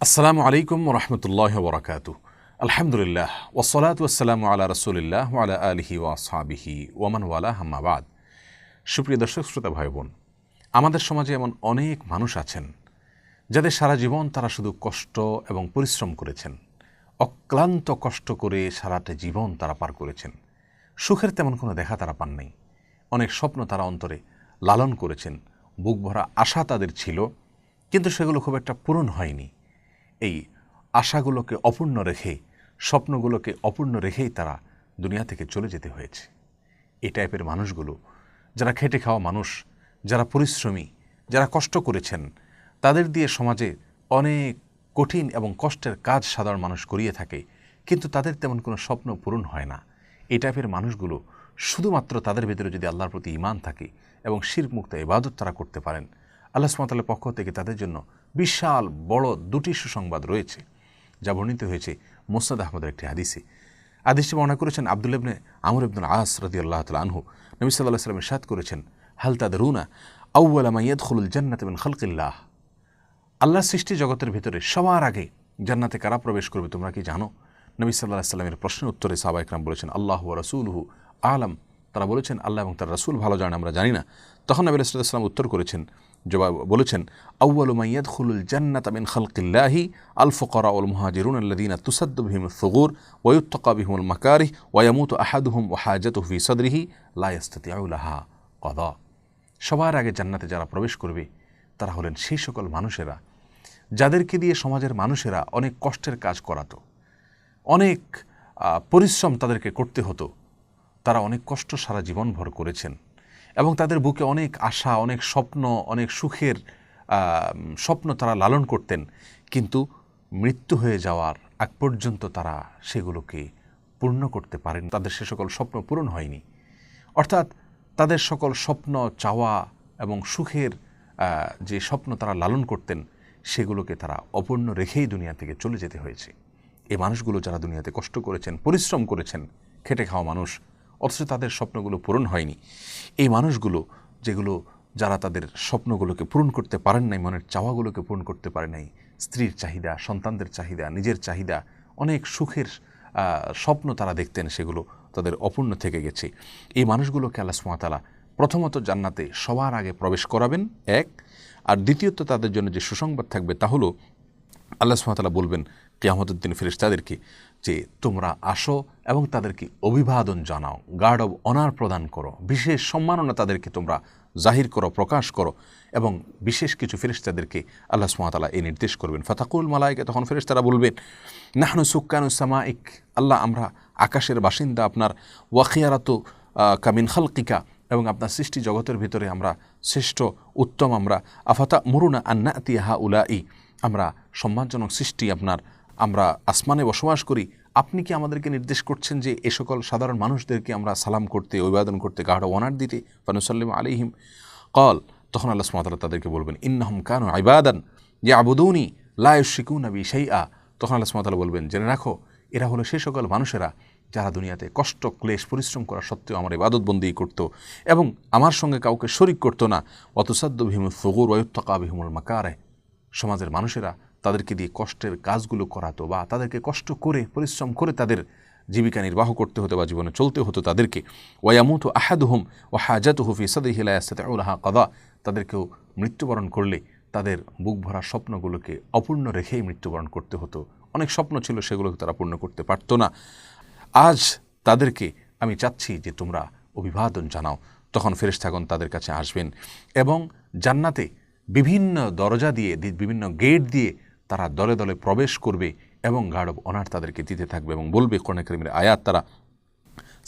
আসসালামু আলাইকুম ওরহমতুল্লাহ বরকাতু। আলহামদুলিল্লাহ ওসলাত ওয়াসসালামু আলা রসুলিল্লাহ আলা আলিহি ওয়াসহাবিহি ওমান ওয়ালা হাম্মাবাদ। সুপ্রিয় দর্শক শ্রোতা ভাই বোন, আমাদের সমাজে এমন অনেক মানুষ আছেন যাদের সারা জীবন তারা শুধু কষ্ট এবং পরিশ্রম করেছেন, অক্লান্ত কষ্ট করে সারাটা জীবন তারা পার করেছেন। সুখের তেমন কোনো দেখা তারা পান নাই। অনেক স্বপ্ন তারা অন্তরে লালন করেছেন, বুক ভরা আশা তাদের ছিল, কিন্তু সেগুলো খুব একটা পূরণ হয়নি। এই আশাগুলোকে অপূর্ণ রেখে, স্বপ্নগুলোকে অপূর্ণ রেখেই তারা দুনিয়া থেকে চলে যেতে হয়েছে। এই টাইপের মানুষগুলো, যারা খেটে খাওয়া মানুষ, যারা পরিশ্রমী, যারা কষ্ট করেছেন, তাদের দিয়ে সমাজে অনেক কঠিন এবং কষ্টের কাজ সাধারণ মানুষ করিয়ে থাকে, কিন্তু তাদের তেমন কোনো স্বপ্ন পূরণ হয় না। এই টাইপের মানুষগুলো শুধুমাত্র তাদের ভেতরে যদি আল্লাহর প্রতি ঈমান থাকে এবং শিরক মুক্ত ইবাদত তারা করতে পারেন, আল্লাহ সুবহানাহু ওয়া তাআলার পক্ষ থেকে তাদের জন্য বিশাল বড় দুটি সুসংবাদ রয়েছে, যা বর্ণিত হয়েছে মুসনাদ আহমদের একটি হাদিসে। হাদিসটি বর্ণনা করেছেন আব্দুল্লাহ ইবনে আমর ইবনুল আস রাদিয়াল্লাহু তাআলা আনহু। নবী সাল্লাল্লাহু আলাইহি ওয়াসাল্লাম ইরশাদ করেছেন, হাল তাদরুনা আউওয়ালা মা ইয়াদখুলুল জান্নাতা মিন খালকিল্লাহ। আল্লাহর সৃষ্টি জগতের ভিতরে সবার আগে জান্নাতে কারা প্রবেশ করবে তোমরা কি জানো? নবী সাল্লাল্লাহু আলাইহি ওয়াসাল্লামের প্রশ্নের উত্তরে সাহাবা ইকরাম বলেছেন, আল্লাহু ওয়া রাসূলুহু আ'লাম। তারা বলেছেন, আল্লাহ এবং তার রাসূল ভালো জানেন, আমরা জানি না। তখন নবী সাল্লাল্লাহু আলাইহি ওয়াসাল্লাম উত্তর করেছেন, জবাব বলেছেন, আউয়ালু মা ইয়াদখুলুল জান্নাতা মিন খালকিল্লাহি আল ফুকারা ওয়াল মুহাজিরুন আল্লাযীনা তুসাদ্দু বিহিমুস সুগুর ওয়া ইউত্তাকা বিহিমুল মাকারিহ ওয়া ইয়ামুতু আহাদুহুম ওয়া হাজাতুহু ফি সাদরিহি লা ইস্তাতিউ লাহা কাদা। সবার আগে জান্নাতে যারা প্রবেশ করবে তারা হলেন সেই সকল মানুষেরা যাদেরকে দিয়ে সমাজের মানুষেরা অনেক কষ্টের কাজ করাতো, অনেক পরিশ্রম তাদেরকে করতে হতো। তারা অনেক কষ্ট সারা জীবনভর করেছেন এবং তাদের বুকে অনেক আশা, অনেক স্বপ্ন, অনেক সুখের স্বপ্ন তারা লালন করতেন, কিন্তু মৃত্যু হয়ে যাওয়ার আগ পর্যন্ত তারা সেগুলোকে পূর্ণ করতে পারেন। তাদের সে সকল স্বপ্ন পূরণ হয়নি। অর্থাৎ তাদের সকল স্বপ্ন, চাওয়া এবং সুখের যে স্বপ্ন তারা লালন করতেন, সেগুলোকে তারা অপূর্ণ রেখেই দুনিয়া থেকে চলে যেতে হয়েছে। এই মানুষগুলো যারা দুনিয়াতে কষ্ট করেছেন, পরিশ্রম করেছেন, খেটে খাওয়া মানুষ, অথচ তাদের স্বপ্নগুলো পূরণ হয়নি। এই মানুষগুলো যারা তাদের স্বপ্নগুলোকে পূরণ করতে পারেন নাই, মনের চাওয়াগুলোকে পূরণ করতে পারে নাই, স্ত্রীর চাহিদা, সন্তানদের চাহিদা, নিজের চাহিদা, অনেক সুখের স্বপ্ন তারা দেখতেন, সেগুলো তাদের অপূর্ণ থেকে গেছে। এই মানুষগুলোকে আল্লাহ সুবহানাহু ওয়া তাআলা প্রথমত জান্নাতে সবার আগে প্রবেশ করাবেন, এক। আর দ্বিতীয়ত তাদের জন্য যে সুসংবাদ থাকবে তা হলো আল্লাহ সুবহানাহু ওয়া তাআলা বলবেন কিয়ামতের দিন ফেরেশতাদেরকে যে তোমরা আসো এবং তাদেরকে অভিবাদন জানাও, গার্ড অব অনার প্রদান করো, বিশেষ সম্মাননা তাদেরকে তোমরা জাহির করো, প্রকাশ করো। এবং বিশেষ কিছু ফেরেশতাদেরকে আল্লাহ সুবহানাহু ওয়া তাআলা এই নির্দেশ করবেন। ফাতাকুল মালায়েকা, তখন ফেরেশতারা বলবেন, নাহনু সুক্কানুস সামাইক, আল্লাহ আমরা আকাশের বাসিন্দা আপনার, ওয়াখিয়ারাতু কামিন খালকিকা, এবং আপনার সৃষ্টি জগতের ভিতরে আমরা শ্রেষ্ঠ, উত্তম আমরা। আফাতা মুরুনা আন্না আতিয়া উলাই, আমরা সম্মানজনক সৃষ্টি আপনার, আমরা আসমানে বসবাস করি, আপনি কি আমাদেরকে নির্দেশ করছেন যে এ সকল সাধারণ মানুষদেরকে আমরা সালাম করতে, অভিবাদন করতে, গাঢ় অনার দিতে? ফানুসাল্লিমু আলাইহিম ক্বাল, তখন আল্লাহ সুবহানাহু ওয়া তাআলা তাদেরকে বলবেন, ইন্নাহুম কানু ইবাদান ইয়াবুদুনি লা ইউশরিকুনা বি শাইআ। তখন আল্লাহ সুবহানাহু ওয়া তাআলা বলবেন, জেনে রাখো এরা হলো সেই সকল মানুষেরা যারা দুনিয়াতে কষ্ট, ক্লেশ, পরিশ্রম করা সত্ত্বেও আমার ইবাদত বন্দি করত এবং আমার সঙ্গে কাউকে শরিক করত না। ওয়াতুসাদ্দু বিহিমুস সুগুর ওয়া ইউত্তাকা বিহিমুল মাকারিহ, সমাজের মানুষেরা তাদেরকে দিয়ে কষ্টের কাজগুলো করাতো বা তাদেরকে কষ্ট করে, পরিশ্রম করে তাদের জীবিকা নির্বাহ করতে হতো বা জীবনে চলতে হতো তাদেরকে। ওয়া ইয়ামুতু আহাদুহুম ওয়া হাজাতুহু ফি সাদরিহি লা ইস্তাতিউ লাহা কাদা, তাদেরকেও মৃত্যুবরণ করলে তাদের বুক ভরা স্বপ্নগুলোকে অপূর্ণ রেখেই মৃত্যুবরণ করতে হতো। অনেক স্বপ্ন ছিল, সেগুলোকে তারা পূর্ণ করতে পারত না। আজ তাদেরকে আমি চাচ্ছি যে তোমরা অভিবাদন জানাও। তখন ফেরেশতাগণ তাদের কাছে আসবেন এবং জান্নাতে বিভিন্ন দরজা দিয়ে, বিভিন্ন গেট দিয়ে তারা দলে দলে প্রবেশ করবে এবং গার্ড অব অনার তাদেরকে দিতে থাকবে এবং বলবে, কোরআন কারীমের আয়াত তারা,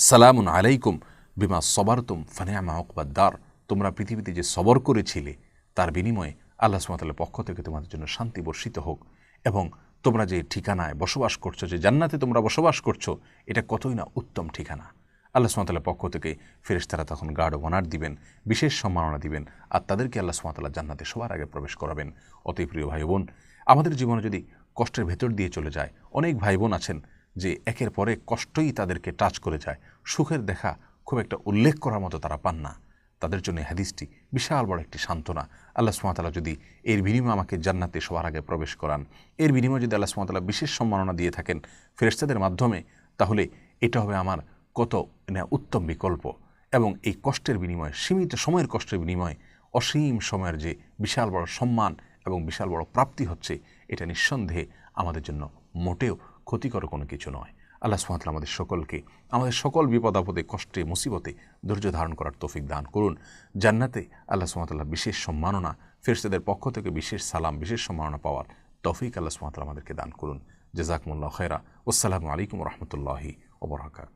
সালামুন আলাইকুম বিমা সবারতুম ফানিআমা উকবাদ দার, তোমরা পৃথিবীতে যে সবর করেছিলে তার বিনিময়ে আল্লাহ সুবহানাহু ওয়া তাআলার পক্ষ থেকে তোমাদের জন্য শান্তি বর্ষিত হোক, এবং তোমরা যে ঠিকানায় বসবাস করছো, যে জান্নাতে তোমরা বসবাস করছো, এটা কতই না উত্তম ঠিকানা। আল্লাহ সুবহানাহু ওয়া তাআলার পক্ষ থেকে ফেরেশতারা তখন গার্ড অব অনার দিবেন, বিশেষ সম্মাননা দিবেন, আর তাদেরকে আল্লাহ সুবহানাহু ওয়া তাআলা জান্নাতে সবার আগে প্রবেশ করাবেন। অতএব প্রিয় ভাই বোন, আমাদের জীবনে যদি কষ্টের ভেতর দিয়ে চলে যায়, অনেক ভাই বোন আছেন যে একের পরে কষ্টই তাদেরকে টাচ করে যায়, সুখের দেখা খুব একটা উল্লেখ করার মতো তারা পান না। তাদের জন্য এই হাদিসটি বিশাল বড় একটি সান্ত্বনা। আল্লাহ সুবহানাহু ওয়া তাআলা যদি এর বিনিময়ে আমাকে জান্নাতে সবার আগে প্রবেশ করান, এর বিনিময়ে যদি আল্লাহ সুবহানাহু ওয়া তাআলা বিশেষ সম্মাননা দিয়ে থাকেন ফেরেশতাদের মাধ্যমে, তাহলে এটা হবে আমার কত উত্তম বিকল্প। এবং এই কষ্টের বিনিময়ে, সীমিত সময়ের কষ্টের বিনিময়ে অসীম সময়ের যে বিশাল বড় সম্মান এবং বিশাল বড় প্রাপ্তি হচ্ছে, এটা নিঃসন্দেহে আমাদের জন্য মোটেও ক্ষতিকর কোনো কিছু নয়। আল্লাহ সুবহানাহু ওয়া তাআলা আমাদের সকলকে আমাদের সকল বিপদ আপদে, কষ্টে, মুসিবতে ধৈর্য ধারণ করার তৌফিক দান করুন। জান্নাতে আল্লাহ সুবহানাহু ওয়া তাআলা বিশেষ সম্মাননা, ফেরেশতাদের পক্ষ থেকে বিশেষ সালাম, বিশেষ সম্মাননা পাওয়ার তৌফিক আল্লাহ সুবহানাহু ওয়া তাআলা আমাদেরকে দান করুন। জাযাকুমুল্লাহু খায়রা। আসসালামু আলাইকুম ওয়া রাহমাতুল্লাহি ওয়া বারাকাতুহু।